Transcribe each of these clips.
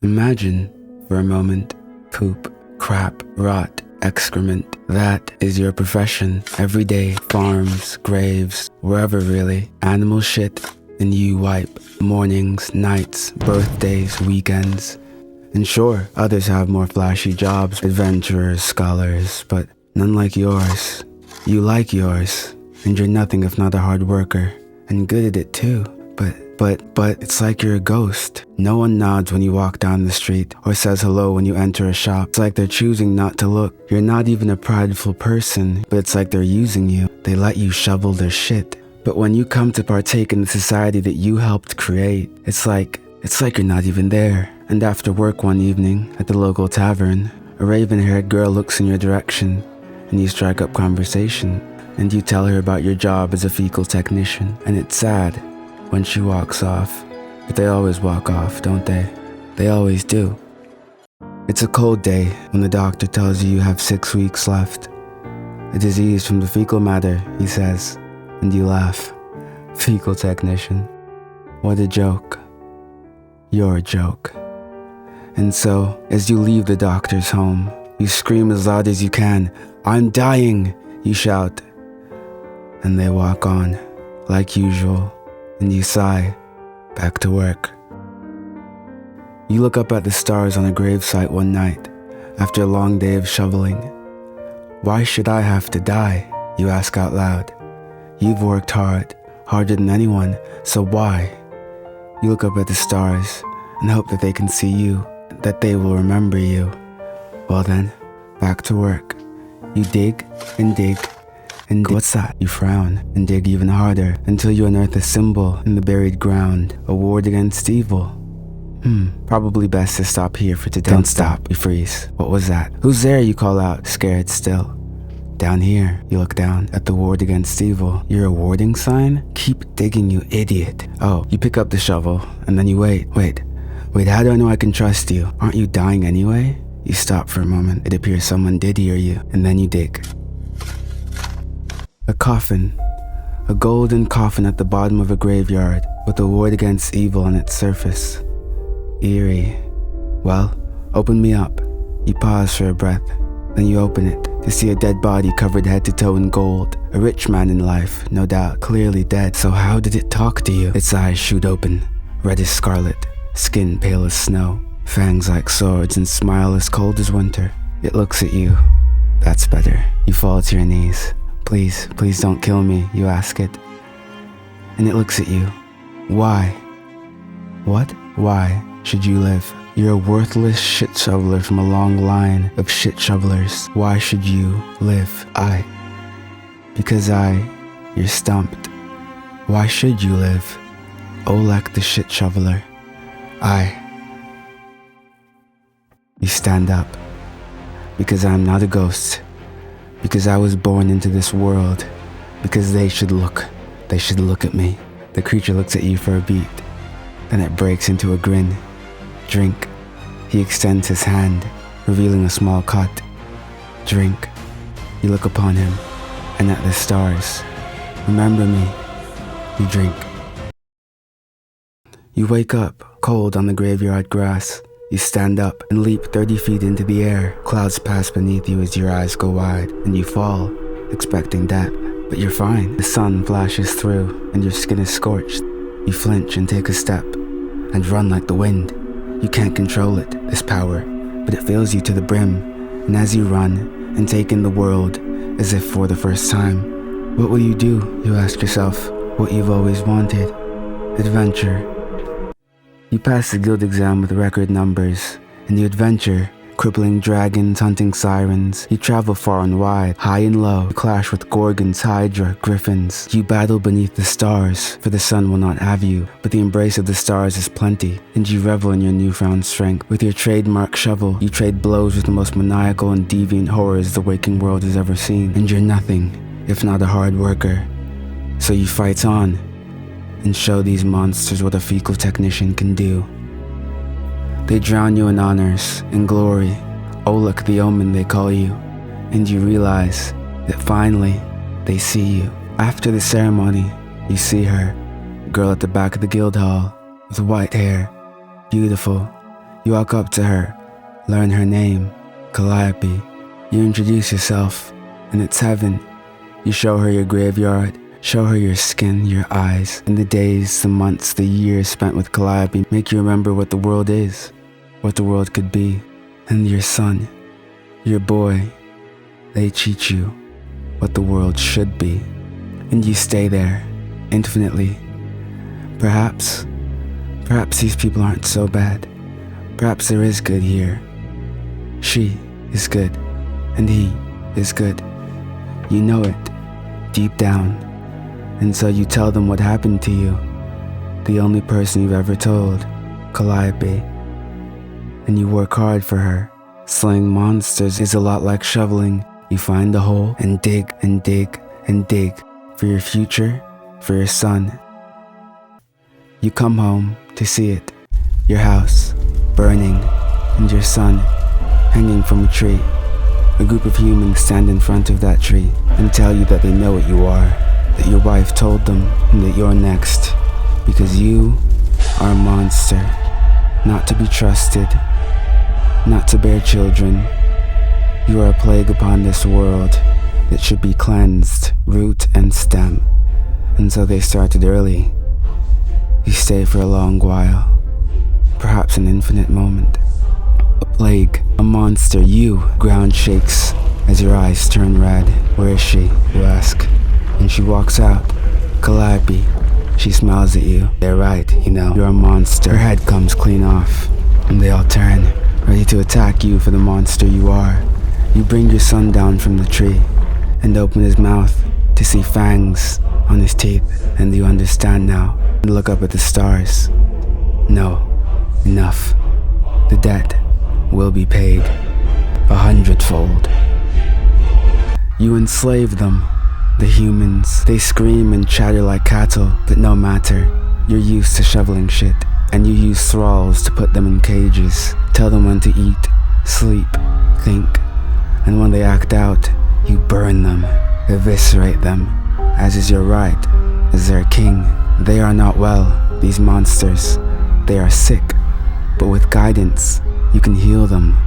Imagine, for a moment, poop, crap, rot, excrement. That is your profession. Every day, farms, graves, wherever really. Animal shit, and you wipe. Mornings, nights, birthdays, weekends. And sure, others have more flashy jobs, adventurers, scholars, but none like yours. You like yours, and you're nothing if not a hard worker, and good at it too. But it's like you're a ghost. No one nods when you walk down the street or says hello when you enter a shop. It's like they're choosing not to look. You're not even a prideful person, but it's like they're using you. They let you shovel their shit. But when you come to partake in the society that you helped create, it's like you're not even there. And after work one evening at the local tavern, a raven-haired girl looks in your direction and you strike up conversation. And you tell her about your job as a fecal technician. And it's sad when she walks off. But they always walk off, don't they? They always do. It's a cold day when the doctor tells you have 6 weeks left. A disease from the fecal matter, he says, and you laugh. Fecal technician. What a joke. You're a joke. And so, as you leave the doctor's home, you scream as loud as you can, "I'm dying!" you shout. And they walk on, like usual. And you sigh, back to work. You look up at the stars on a gravesite one night, after a long day of shoveling. Why should I have to die? You ask out loud. You've worked hard, harder than anyone, so why? You look up at the stars and hope that they can see you, that they will remember you. Well then, back to work. You dig and dig. And what's that? You frown and dig even harder until you unearth a symbol in the buried ground, a ward against evil. Probably best to stop here for today. Don't stop, you freeze. What was that? Who's there? You call out, scared still. Down here, you look down at the ward against evil. You're a warding sign? Keep digging, you idiot. Oh, you pick up the shovel and then you wait, how do I know I can trust you? Aren't you dying anyway? You stop for a moment. It appears someone did hear you, and then you dig. A coffin. A golden coffin at the bottom of a graveyard with a ward against evil on its surface. Eerie. Well, open me up. You pause for a breath. Then you open it to see a dead body covered head to toe in gold. A rich man in life, no doubt, clearly dead. So how did it talk to you? Its eyes shoot open, red as scarlet, skin pale as snow, fangs like swords and smile as cold as winter. It looks at you. That's better. You fall to your knees. Please don't kill me, you ask it. And it looks at you. Why? What? Why should you live? You're a worthless shit shoveler from a long line of shit shovelers. Why should you live? Because you're stumped. Why should you live? Olek the shit shoveler. You stand up. Because I'm not a ghost. Because I was born into this world. Because they should look at me. The creature looks at you for a beat. Then it breaks into a grin. Drink. He extends his hand, revealing a small cut. Drink. You look upon him, and at the stars. Remember me. You drink. You wake up, cold on the graveyard grass. You stand up and leap 30 feet into the air. Clouds pass beneath you as your eyes go wide, and you fall, expecting death. But you're fine. The sun flashes through, and your skin is scorched. You flinch and take a step, and run like the wind. You can't control it, this power, but it fills you to the brim. And as you run and take in the world, as if for the first time, what will you do? You ask yourself, what you've always wanted. Adventure. You pass the guild exam with record numbers, and you adventure, crippling dragons, hunting sirens. You travel far and wide, high and low. You clash with gorgons, hydra, griffins. You battle beneath the stars, for the sun will not have you, but the embrace of the stars is plenty, and you revel in your newfound strength. With your trademark shovel, you trade blows with the most maniacal and deviant horrors the waking world has ever seen, and you're nothing, if not a hard worker. So you fight on, and show these monsters what a fecal technician can do. They drown you in honors, in glory. Olek the Omen they call you. And you realize that finally, they see you. After the ceremony, you see her, girl at the back of the guild hall, with white hair, beautiful. You walk up to her, learn her name, Calliope. You introduce yourself, and it's heaven. You show her your graveyard, show her your skin, your eyes, and the days, the months, the years spent with Calliope make you remember what the world is, what the world could be, and your son, your boy, they teach you what the world should be, and you stay there, infinitely. Perhaps these people aren't so bad. Perhaps there is good here. She is good, and he is good. You know it, deep down, and so you tell them what happened to you, the only person you've ever told, Calliope. And you work hard for her. Slaying monsters is a lot like shoveling. You find a hole and dig and dig and dig for your future, for your son. You come home to see it, your house burning, and your son hanging from a tree. A group of humans stand in front of that tree and tell you that they know what you are, that your wife told them, and that you're next, because you are a monster, not to be trusted, not to bear children. You are a plague upon this world that should be cleansed, root and stem. And so they started early. You stay for a long while, perhaps an infinite moment. A plague, a monster, you. Ground shakes as your eyes turn red. Where is she, you ask? And she walks out. Calliope. She smiles at you. They're right, you know, you're a monster. Her head comes clean off, and they all turn, ready to attack you for the monster you are. You bring your son down from the tree and open his mouth to see fangs on his teeth, and you understand now and look up at the stars. No, enough. The debt will be paid 100-fold. You enslave them, the humans. They scream and chatter like cattle, but no matter. You're used to shoveling shit, and you use thralls to put them in cages. Tell them when to eat, sleep, think. And when they act out, you burn them, eviscerate them, as is your right, as their king. They are not well, these monsters. They are sick, but with guidance, you can heal them.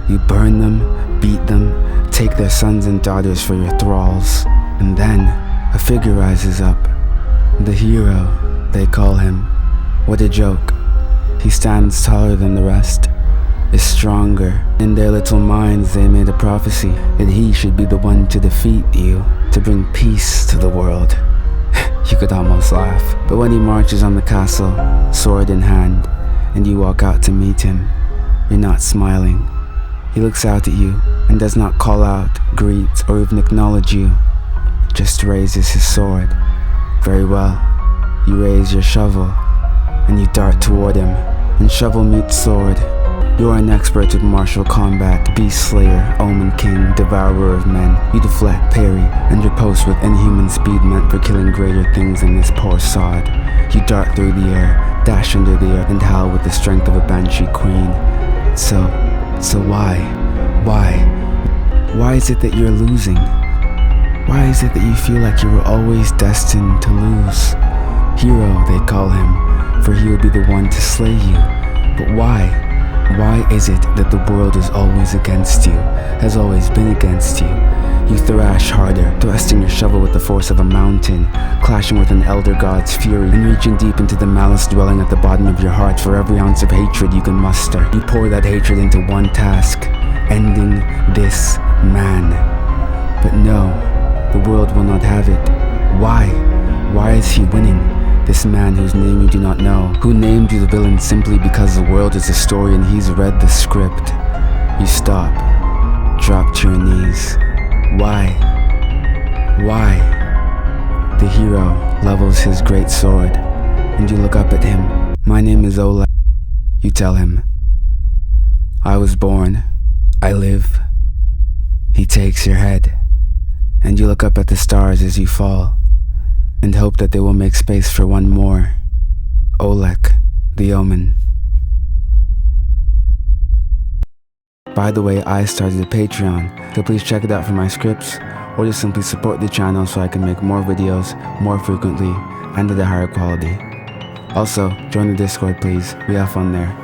You burn them, beat them, take their sons and daughters for your thralls. And then, a figure rises up. The hero, they call him. What a joke. He stands taller than the rest, is stronger. In their little minds they made a prophecy that he should be the one to defeat you, to bring peace to the world. You could almost laugh. But when he marches on the castle, sword in hand, and you walk out to meet him, you're not smiling. He looks out at you and does not call out, greet, or even acknowledge you, just raises his sword. Very well. You raise your shovel, and you dart toward him, and shovel meets sword. You are an expert with martial combat, beast slayer, Omen king, devourer of men. You deflect, parry, and riposte with inhuman speed meant for killing greater things than this poor sod. You dart through the air, dash under the air, and howl with the strength of a banshee queen. So why? Why is it that you're losing? Why is it that you feel like you were always destined to lose? Hero, they call him, for he will be the one to slay you. But why? Why is it that the world is always against you, has always been against you? You thrash harder, thrusting your shovel with the force of a mountain, clashing with an elder god's fury, and reaching deep into the malice dwelling at the bottom of your heart for every ounce of hatred you can muster. You pour that hatred into one task, ending this man. But no, the world will not have it. Why? Why is he winning? This man whose name you do not know, who named you the villain simply because the world is a story and he's read the script. You stop, drop to your knees. Why? The hero levels his great sword, and you look up at him. My name is Ola. You tell him. I was born. I live. He takes your head, and you look up at the stars as you fall, and hope that they will make space for one more. Oleg, the Omen. By the way, I started a Patreon, so please check it out for my scripts, or just simply support the channel so I can make more videos more frequently and at a higher quality. Also, join the Discord please, we have fun there.